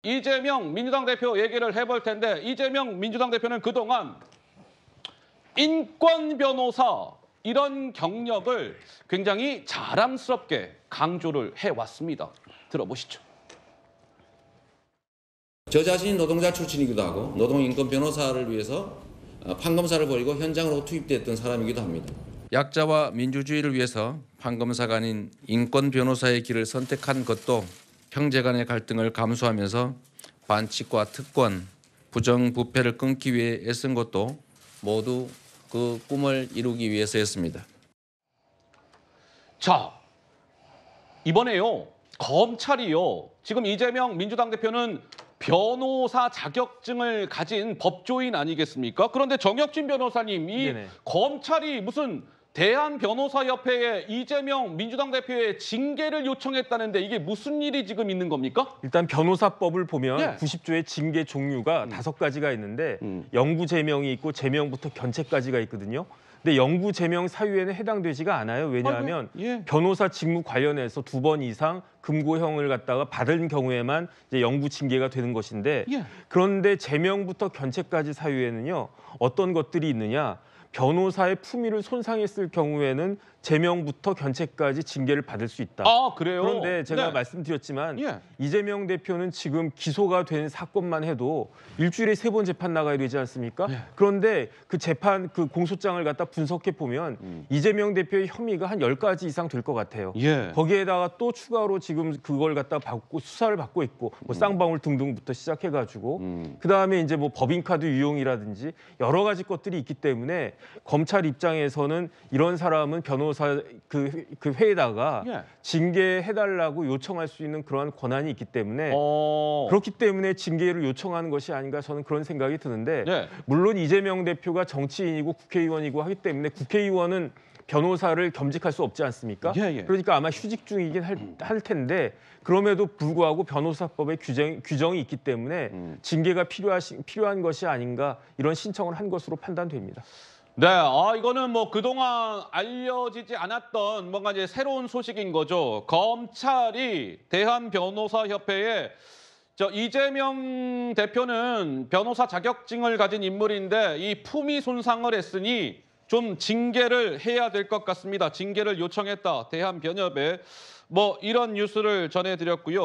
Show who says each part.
Speaker 1: 이재명 민주당 대표 얘기를 해볼 텐데 이재명 민주당 대표는 그동안 인권 변호사 이런 경력을 굉장히 자랑스럽게 강조를 해왔습니다. 들어보시죠.
Speaker 2: 저 자신이 노동자 출신이기도 하고 노동인권 변호사를 위해서 판검사를 벌이고 현장으로 투입됐던 사람이기도 합니다. 약자와 민주주의를 위해서 판검사가 아닌 인권 변호사의 길을 선택한 것도 형제 간의 갈등을 감수하면서 반칙과 특권, 부정부패를 끊기 위해 애쓴 것도 모두 그 꿈을 이루기 위해서였습니다.
Speaker 1: 자, 이번에요. 검찰이요. 지금 이재명 민주당 대표는 변호사 자격증을 가진 법조인 아니겠습니까? 그런데 정혁진 변호사님, 이
Speaker 3: 네네.
Speaker 1: 검찰이 무슨 대한변호사협회에 이재명 민주당 대표의 징계를 요청했다는데 이게 무슨 일이 지금 있는 겁니까?
Speaker 3: 일단 변호사법을 보면
Speaker 1: 예.
Speaker 3: 90조의 징계 종류가 5가지가 있는데 영구 제명이 있고 제명부터 견책까지가 있거든요. 근데 영구 제명 사유에는 해당되지가 않아요. 왜냐하면
Speaker 1: 예.
Speaker 3: 변호사 직무 관련해서 2번 이상 금고형을 갖다가 받은 경우에만 이제 영구 징계가 되는 것인데
Speaker 1: 예.
Speaker 3: 그런데 제명부터 견책까지 사유에는요. 어떤 것들이 있느냐? 변호사의 품위를 손상했을 경우에는 제명부터 견책까지 징계를 받을 수 있다.
Speaker 1: 아, 그래요?
Speaker 3: 그런데 제가
Speaker 1: 네.
Speaker 3: 말씀드렸지만
Speaker 1: 예.
Speaker 3: 이재명 대표는 지금 기소가 된 사건만 해도 일주일에 3번 재판 나가야 되지 않습니까?
Speaker 1: 예.
Speaker 3: 그런데 그 재판 그 공소장을 갖다 분석해 보면 이재명 대표의 혐의가 한 10가지 이상 될 것 같아요.
Speaker 1: 예.
Speaker 3: 거기에다가 또 추가로 지금 그걸 갖다 받고 수사를 받고 있고 뭐 쌍방울 등등부터 시작해가지고 그다음에 이제 뭐 법인카드 유용이라든지 여러 가지 것들이 있기 때문에 검찰 입장에서는 이런 사람은 변호사 그 회에다가
Speaker 1: 예.
Speaker 3: 징계해달라고 요청할 수 있는 그러한 권한이 있기 때문에 그렇기 때문에 징계를 요청하는 것이 아닌가 저는 그런 생각이 드는데
Speaker 1: 네.
Speaker 3: 물론 이재명 대표가 정치인이고 국회의원이고 하기 때문에 국회의원은 변호사를 겸직할 수 없지 않습니까?
Speaker 1: 예, 예.
Speaker 3: 그러니까 아마 휴직 중이긴 할 텐데 그럼에도 불구하고 변호사법에 규정이 있기 때문에 징계가 필요한 것이 아닌가 이런 신청을 한 것으로 판단됩니다.
Speaker 1: 네, 이거는 뭐 그동안 알려지지 않았던 뭔가 이제 새로운 소식인 거죠. 검찰이 대한변호사협회에 이재명 대표는 변호사 자격증을 가진 인물인데 이 품위 손상을 했으니 좀 징계를 해야 될 것 같습니다. 징계를 요청했다. 대한변협에 뭐 이런 뉴스를 전해드렸고요.